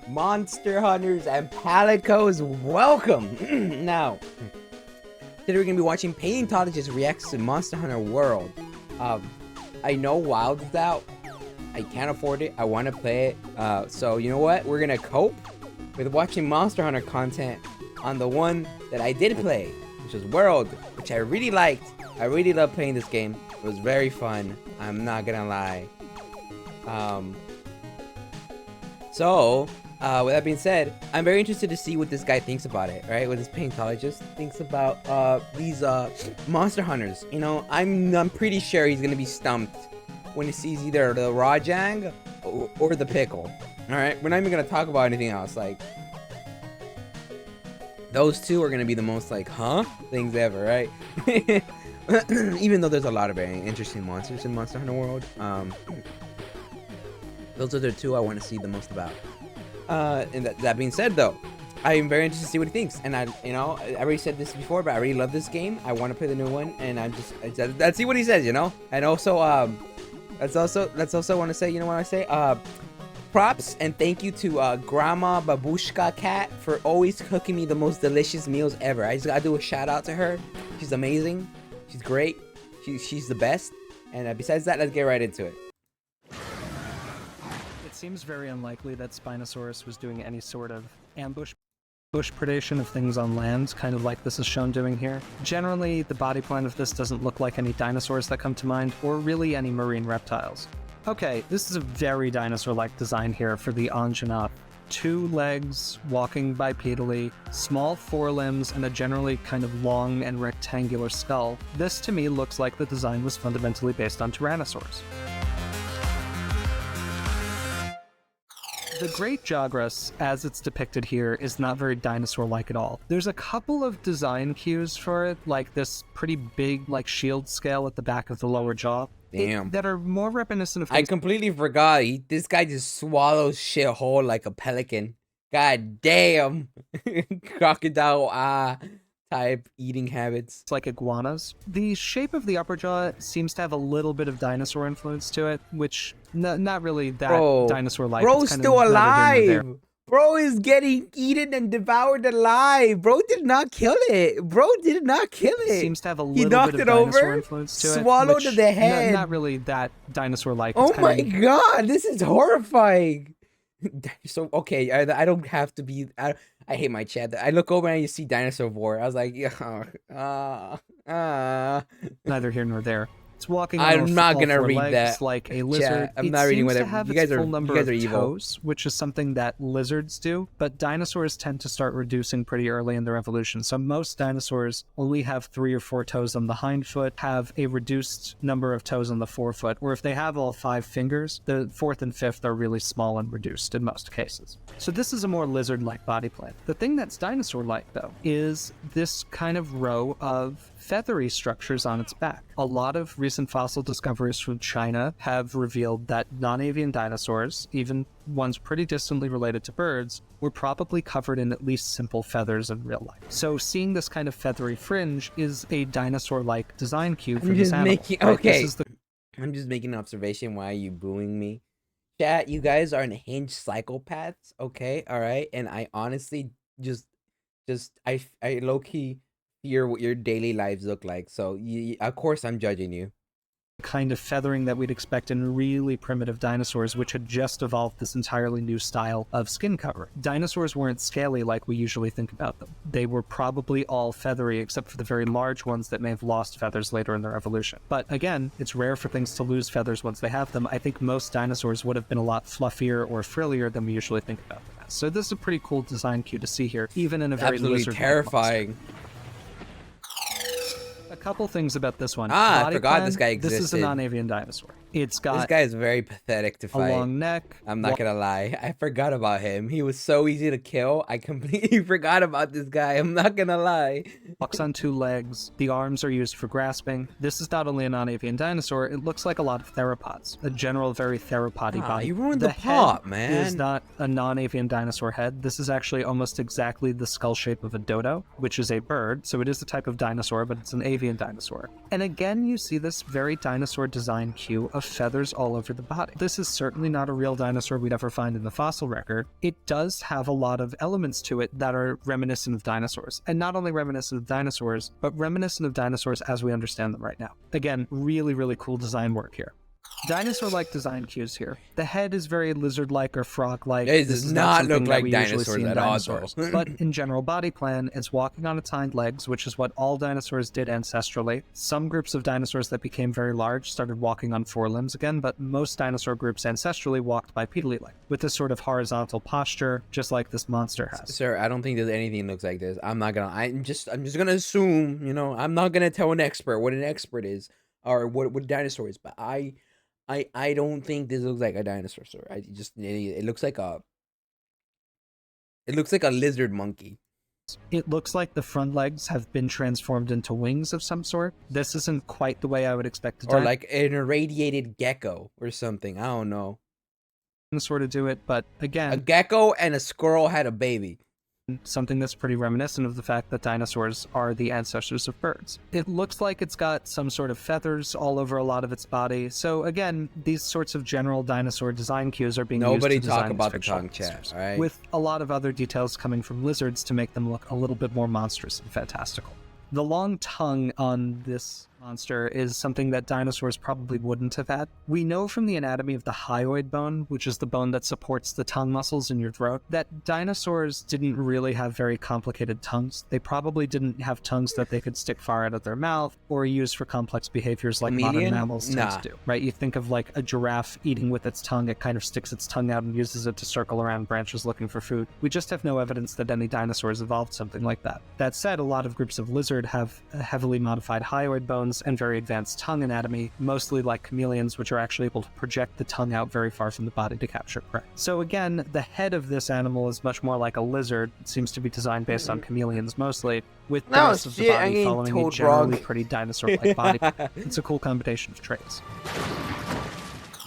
Monster hunters and palicos, welcome! Now, today we're gonna be watching Paleontologist reacts to Monster Hunter World. I know WoW's out. I can't afford it. I want to play it. So you know what? We're gonna cope with watching Monster Hunter content on the one that I did play, which was World, which I really liked. I really loved playing this game. It was very fun. I'm not gonna lie. With that being said, I'm very interested to see what this guy thinks about it, right? What this paleontologist thinks about these monster hunters. You know, I'm pretty sure he's gonna be stumped when he sees either the Rajang or the pickle. All right, we're not even gonna talk about anything else. Like, those two are gonna be the most like, huh, things ever, right? Even though there's a lot of very interesting monsters in Monster Hunter World, those are the two I want to see the most about. And that being said, though, I am very interested to see what he thinks. And I already said this before, but I really love this game. I want to play the new one, and let's see what he says, you know. And also, let's also want to say, you know what I say? Props and thank you to Grandma Babushka Cat for always cooking me the most delicious meals ever. I just gotta do a shout out to her. She's amazing. She's great. She's the best. And besides that, let's get right into it. It seems very unlikely that Spinosaurus was doing any sort of ambush predation of things on land, kind of like this is shown doing here. Generally, the body plan of this doesn't look like any dinosaurs that come to mind, or really any marine reptiles. Okay, this is a very dinosaur-like design here for the Anjanath. 2 legs, walking bipedally, small forelimbs, and a generally kind of long and rectangular skull. This to me looks like the design was fundamentally based on tyrannosaurs. The Great Jagras, as it's depicted here, is not very dinosaur-like at all. There's a couple of design cues for it, like this pretty big, like, shield scale at the back of the lower jaw. Damn. That are more reminiscent of I completely forgot. This guy just swallows shit whole like a pelican. God damn. Crocodile type eating habits. It's like iguanas. The shape of the upper jaw seems to have a little bit of dinosaur influence to it, which not really that dinosaur-like. Bro's still alive. Bro is getting eaten and devoured alive. Bro did not kill it. Bro did not kill it. Seems to have a little bit of dinosaur influence to it. Swallowed the head. Not really that dinosaur-like. Oh my god, this is horrifying. So okay, I don't have to be. I hate my chat. I look over and you see dinosaur vor. I was like, Neither here nor there. It's walking. I'm not gonna read that. Like a lizard. I'm not reading whatever. You guys are evil. Toes, which is something that lizards do, but dinosaurs tend to start reducing pretty early in their evolution. So most dinosaurs only have 3 or 4 toes on the hind foot, have a reduced number of toes on the forefoot, or if they have all 5 fingers, the 4th and 5th are really small and reduced in most cases. So this is a more lizard-like body plan. The thing that's dinosaur-like, though, is this kind of row of feathery structures on its back. A lot of recent fossil discoveries from China have revealed that non-avian dinosaurs, even ones pretty distantly related to birds, were probably covered in at least simple feathers in real life. So seeing this kind of feathery fringe is a dinosaur-like design cue for this animal. I'm just making an observation. Why are you booing me? Chat, you guys are unhinged psychopaths, okay? All right? And I honestly I low-key fear what your daily lives look like. So, of course, I'm judging you. Kind of feathering that we'd expect in really primitive dinosaurs, which had just evolved this entirely new style of skin covering. Dinosaurs weren't scaly like we usually think about them. They were probably all feathery, except for the very large ones that may have lost feathers later in their evolution. But again, it's rare for things to lose feathers once they have them. I think most dinosaurs would have been a lot fluffier or frillier than we usually think about them as. So this is a pretty cool design cue to see here, even in a very lizard-like terrifying monster. A couple things about this one. I forgot this guy existed. This is a non-avian dinosaur. It's got this guy is very pathetic to fight. A long neck. I'm not gonna lie. I forgot about him. He was so easy to kill. I completely forgot about this guy. I'm not gonna lie. Walks on 2 legs. The arms are used for grasping. This is not only a non-avian dinosaur, it looks like a lot of theropods. A general, very theropody body. You ruined the plot, man. It is not a non-avian dinosaur head. This is actually almost exactly the skull shape of a dodo, which is a bird. So it is a type of dinosaur, but it's an avian dinosaur. And again, you see this very dinosaur design cue of of feathers all over the body. This is certainly not a real dinosaur we'd ever find in the fossil record. It does have a lot of elements to it that are reminiscent of dinosaurs. And not only reminiscent of dinosaurs, but reminiscent of dinosaurs as we understand them right now. Again, really, really cool design work here. Dinosaur-like design cues here. The head is very lizard-like or frog-like. It does not look like dinosaurs at all, though. But in general body plan, it's walking on its hind legs, which is what all dinosaurs did ancestrally. Some groups of dinosaurs that became very large started walking on four limbs again, but most dinosaur groups ancestrally walked bipedally, with this sort of horizontal posture, just like this monster has. Sir, I don't think there's anything that looks like this. I'm just gonna assume, you know, I'm not gonna tell an expert what an expert is or what a dinosaur is, but I don't think this looks like a dinosaur, sir. It looks like a lizard monkey. It looks like the front legs have been transformed into wings of some sort. This isn't quite the way I would expect it to. Or like an irradiated gecko or something. I don't know. Sort of do it, but again, a gecko and a squirrel had a baby. Something that's pretty reminiscent of the fact that dinosaurs are the ancestors of birds. It looks like it's got some sort of feathers all over a lot of its body. So again, these sorts of general dinosaur design cues are being used to design talk about the fictional tongue chat, monsters, all right? with a lot of other details coming from lizards to make them look a little bit more monstrous and fantastical. The long tongue on this monster is something that dinosaurs probably wouldn't have had. We know from the anatomy of the hyoid bone, which is the bone that supports the tongue muscles in your throat, that dinosaurs didn't really have very complicated tongues. They probably didn't have tongues that they could stick far out of their mouth or use for complex behaviors like modern mammals tend to do, right? You think of like a giraffe eating with its tongue, it kind of sticks its tongue out and uses it to circle around branches looking for food. We just have no evidence that any dinosaurs evolved something like that. That said, a lot of groups of lizard have heavily modified hyoid bones and very advanced tongue anatomy, mostly like chameleons, which are actually able to project the tongue out very far from the body to capture prey. So again, the head of this animal is much more like a lizard. It seems to be designed based on chameleons mostly, with the rest of the body following a generally pretty dinosaur-like body. It's a cool combination of traits.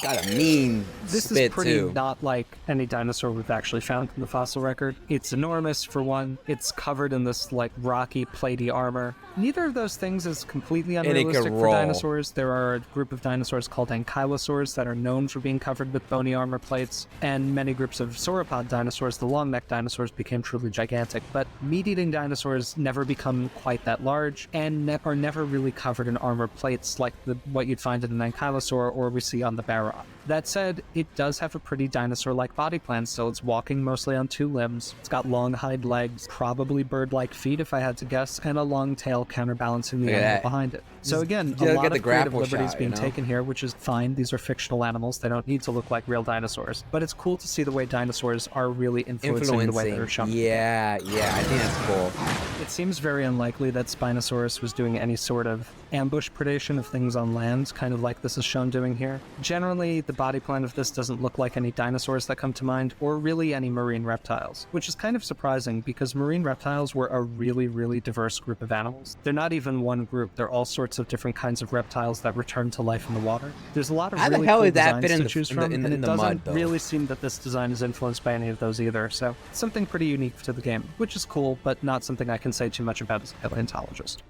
Got a mean This spit is pretty too. not like any dinosaur we've actually found in the fossil record. It's enormous, for one. It's covered in this, like, rocky, platy armor. Neither of those things is completely unrealistic for dinosaurs. There are a group of dinosaurs called ankylosaurs that are known for being covered with bony armor plates, and many groups of sauropod dinosaurs, the long-necked dinosaurs, became truly gigantic. But meat-eating dinosaurs never become quite that large, and are never really covered in armor plates like what you'd find in an ankylosaur or we see on the Barrow. That said, it does have a pretty dinosaur-like body plan still. It's walking mostly on two limbs. It's got long hind legs, probably bird-like feet if I had to guess, and a long tail counterbalancing the animal behind it. So again, a lot of creative liberties being taken here, which is fine. These are fictional animals. They don't need to look like real dinosaurs. But it's cool to see the way dinosaurs are really influencing the way they're shown. Yeah, I think that's cool. It seems very unlikely that Spinosaurus was doing any sort of ambush predation of things on land, kind of like this is shown doing here. Generally, the body plan of this doesn't look like any dinosaurs that come to mind, or really any marine reptiles, which is kind of surprising because marine reptiles were a really, really diverse group of animals. They're not even one group. They're all sorts of different kinds of reptiles that return to life in the water. There's a lot of really cool designs to choose from, and it doesn't really seem that this design is influenced by any of those either, so something pretty unique to the game, which is cool, but not something I can say too much about as a paleontologist.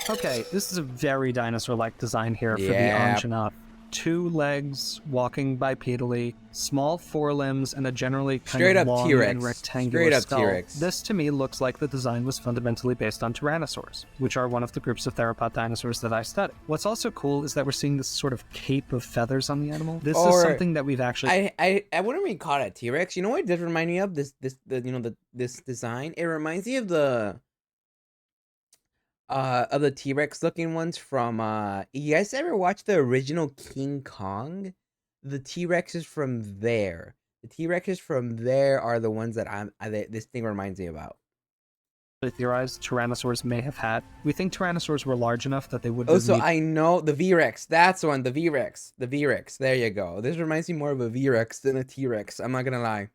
Okay, this is a very dinosaur-like design here for the Anjanath. 2 legs, walking bipedally, small forelimbs, and a generally kind of long and rectangular skull. T-Rex. This, to me, looks like the design was fundamentally based on tyrannosaurs, which are one of the groups of theropod dinosaurs that I study. What's also cool is that we're seeing this sort of cape of feathers on the animal. This is something that we've actually... I wouldn't really call it T-Rex. You know what it does remind me of? This design? It reminds me of the T-Rex looking ones from you guys ever watch the original King Kong? The T-Rexes from there. The T-Rexes from there are the ones that this thing reminds me about. Theorized tyrannosaurs may have had. We think tyrannosaurs were large enough that they would... Oh, so I know the V-Rex. That's one. The V-Rex. The V-Rex. There you go. This reminds me more of a V-Rex than a T-Rex. I'm not gonna lie.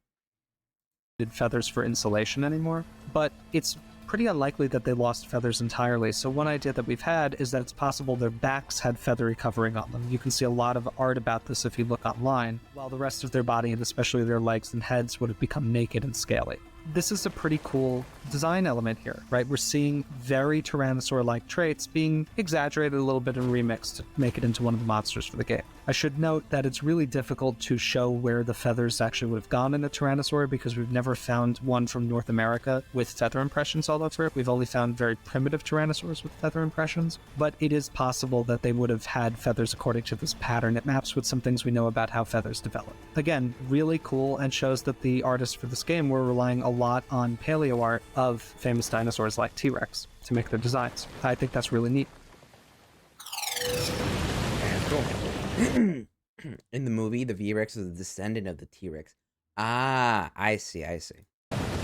Feathers for insulation anymore, but it's pretty unlikely that they lost feathers entirely. So one idea that we've had is that it's possible their backs had feathery covering on them. You can see a lot of art about this if you look online, while the rest of their body, and especially their legs and heads, would have become naked and scaly. this is a pretty cool design element here, right? We're seeing very Tyrannosaur-like traits being exaggerated a little bit and remixed to make it into one of the monsters for the game. I should note that it's really difficult to show where the feathers actually would have gone in a Tyrannosaur because we've never found one from North America with feather impressions all over it. We've only found very primitive Tyrannosaurs with feather impressions, but it is possible that they would have had feathers according to this pattern. It maps with some things we know about how feathers develop. Again, really cool, and shows that the artists for this game were relying a lot on paleo art of famous dinosaurs like T-Rex to make their designs. I think that's really neat. In the movie, the V-Rex is a descendant of the T-Rex. Ah, I see.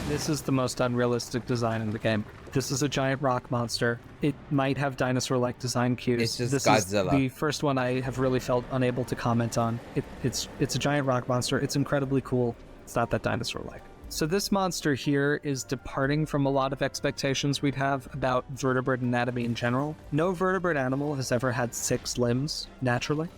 This is the most unrealistic design in the game. This is a giant rock monster. It might have dinosaur-like design cues. It's just this Godzilla. Is the first one I have really felt unable to comment on. It's a giant rock monster. It's incredibly cool. It's not that dinosaur-like. So this monster here is departing from a lot of expectations we'd have about vertebrate anatomy in general. No vertebrate animal has ever had 6 limbs, naturally.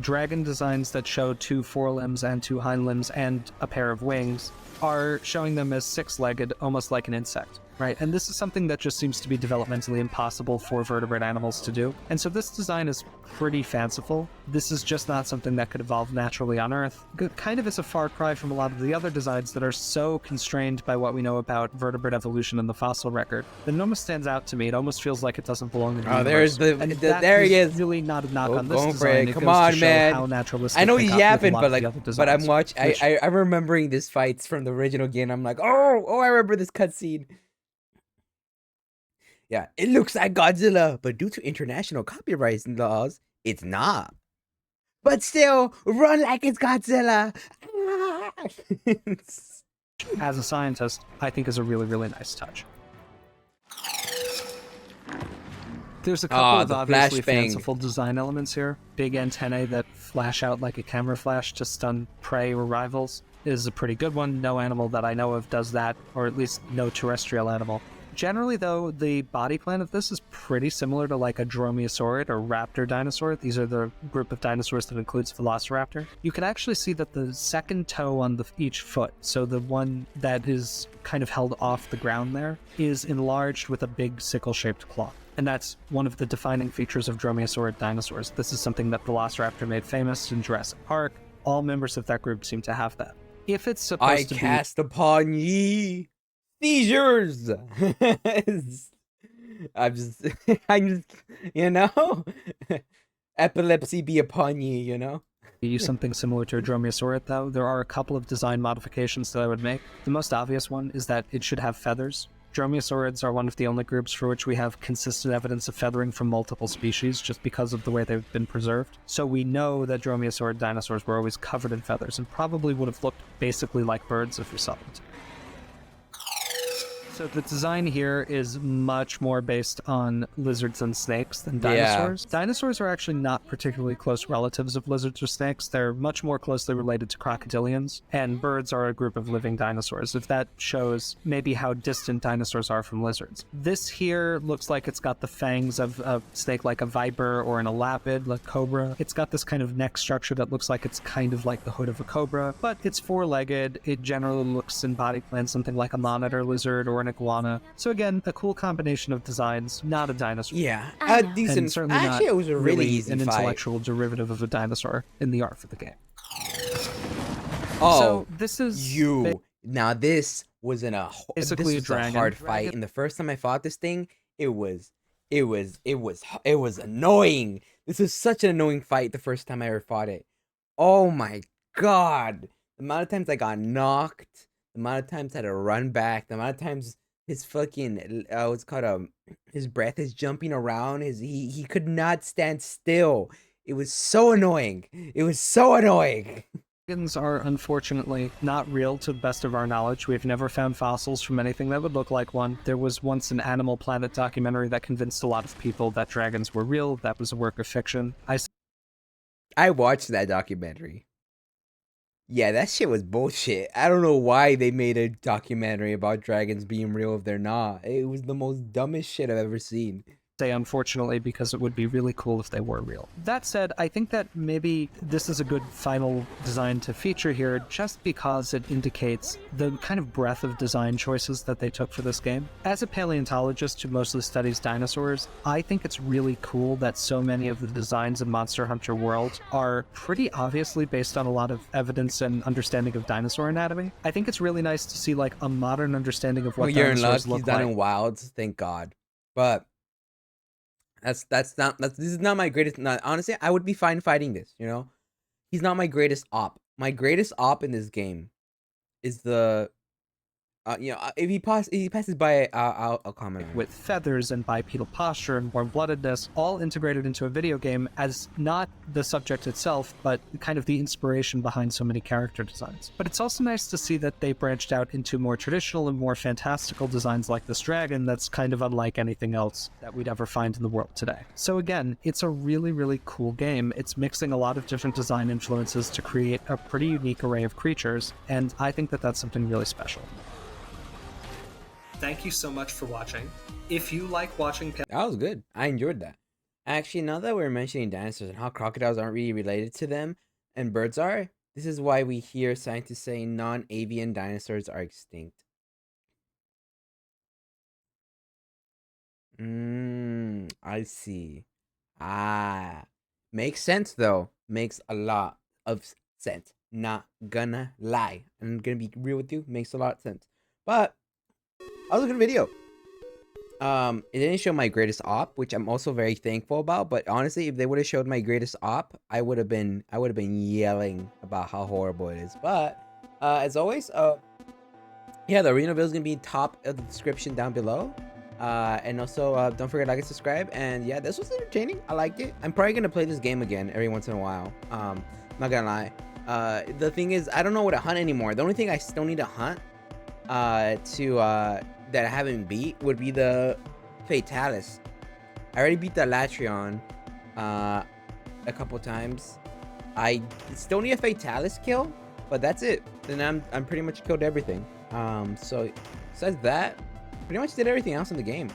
Dragon designs that show 2 forelimbs and 2 hind limbs and a pair of wings are showing them as 6-legged, almost like an insect, right? And this is something that just seems to be developmentally impossible for vertebrate animals to do. And so this design is pretty fanciful. This is just not something that could evolve naturally on Earth. It kind of is a far cry from a lot of the other designs that are so constrained by what we know about vertebrate evolution in the fossil record that it almost stands out to me. It almost feels like it doesn't belong in the universe. There he is. Really not a knock on this Going design. Come on, man. How naturalistic I know he's yapping, but I'm watching. I'm remembering this fights from the original game. I'm like, oh, I remember this cutscene. Yeah, it looks like Godzilla, but due to international copyright laws, it's not. But still, run like it's Godzilla. As a scientist, I think is a really, really nice touch. There's a couple of obviously fanciful design elements here. Big antennae that flash out like a camera flash to stun prey or rivals is a pretty good one. No animal that I know of does that, or at least no terrestrial animal. Generally, though, the body plan of this is pretty similar to like a dromaeosaurid or raptor dinosaur. These are the group of dinosaurs that includes Velociraptor. You can actually see that the second toe on each foot, so the one that is kind of held off the ground there, is enlarged with a big sickle-shaped claw. And that's one of the defining features of dromaeosaurid dinosaurs. This is something that Velociraptor made famous in Jurassic Park. All members of that group seem to have that. If it's supposed to be... I cast upon ye seizures. I'm just, you know, epilepsy be upon ye, you know. Use something similar to a dromaeosaurid, though. There are a couple of design modifications that I would make. The most obvious one is that it should have feathers. Dromaeosaurids are one of the only groups for which we have consistent evidence of feathering from multiple species just because of the way they've been preserved. So we know that dromaeosaurid dinosaurs were always covered in feathers and probably would have looked basically like birds if we saw them. So the design here is much more based on lizards and snakes than dinosaurs. Yeah. Dinosaurs are actually not particularly close relatives of lizards or snakes. They're much more closely related to crocodilians, and birds are a group of living dinosaurs, if that shows maybe how distant dinosaurs are from lizards. This here looks like it's got the fangs of a snake like a viper or an elapid, like cobra. It's got this kind of neck structure that looks like it's kind of like the hood of a cobra, but it's 4-legged. It generally looks in body plan something like a monitor lizard or an iguana. So again, a cool combination of designs, not a dinosaur. Yeah, a decent. And certainly actually, not it was a really easy an fight. Intellectual derivative of a dinosaur in the art for the game. Oh, so this is now this was basically a hard fight. And the first time I fought this thing, it was annoying. This was such an annoying fight the first time I ever fought it. Oh my god, the amount of times I got knocked, the amount of times I had to run back, the amount of times his fucking his breath is jumping around, he could not stand still. It was so annoying. Dragons are unfortunately not real to the best of our knowledge. We've never found fossils from anything that would look like one. There was once an Animal Planet documentary that convinced a lot of people that dragons were real. That was a work of fiction. I watched that documentary. Yeah, that shit was bullshit. I don't know why they made a documentary about dragons being real if they're not. It was the most dumbest shit I've ever seen. day, unfortunately, because it would be really cool if they were real. That said, I think that maybe this is a good final design to feature here, just because it indicates the kind of breadth of design choices that they took for this game. As a paleontologist who mostly studies dinosaurs, I think it's really cool that so many of the designs in Monster Hunter World are pretty obviously based on a lot of evidence and understanding of dinosaur anatomy. I think it's really nice to see like a modern understanding of what Well, you're in luck. dinosaurs He's look done like. in Wilds, thank God. But this is not my greatest. Not, honestly, I would be fine fighting this. You know, he's not my greatest op. My greatest op in this game is the if he passes by, I'll comment on it. With feathers and bipedal posture and warm-bloodedness all integrated into a video game as not the subject itself, but kind of the inspiration behind so many character designs. But it's also nice to see that they branched out into more traditional and more fantastical designs like this dragon that's kind of unlike anything else that we'd ever find in the world today. So again, it's a really, really cool game. It's mixing a lot of different design influences to create a pretty unique array of creatures, and I think that that's something really special. Thank you so much for watching. If you like watching... That was good. I enjoyed that. Actually, now that we're mentioning dinosaurs and how crocodiles aren't really related to them and birds are, this is why we hear scientists saying non-avian dinosaurs are extinct. I see. Makes sense though. Makes a lot of sense. Not gonna lie. I'm gonna be real with you. Makes a lot of sense. But that was a good video. It didn't show my greatest op, which I'm also very thankful about. But honestly, if they would have showed my greatest op, I would have been yelling about how horrible it is. But as always, yeah, the arena build is gonna be top of the description down below. And also don't forget to like and subscribe. And yeah, this was entertaining. I liked it. I'm probably gonna play this game again every once in a while. Not gonna lie. The thing is, I don't know what to hunt anymore. The only thing I still need to hunt that I haven't beat would be the Fatalis. I already beat the Latreon a couple times. I still need a Fatalis kill, but that's it. Then I'm pretty much killed everything. So besides that, pretty much did everything else in the game.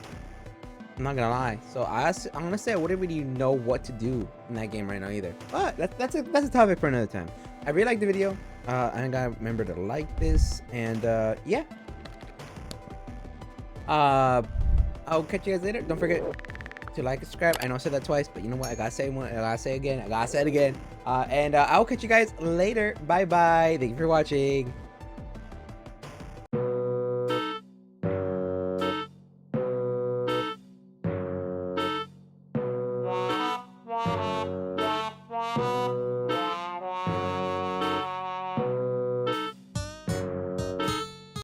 I'm not gonna lie. So honestly, I wouldn't really know what to do in that game right now either. But that's a topic for another time. I really liked the video. I gotta remember to like this, and yeah. I'll catch you guys later. Don't forget to like and subscribe. I know I said that twice, but you know what? I gotta say it again. And I'll catch you guys later. Bye bye. Thank you for watching.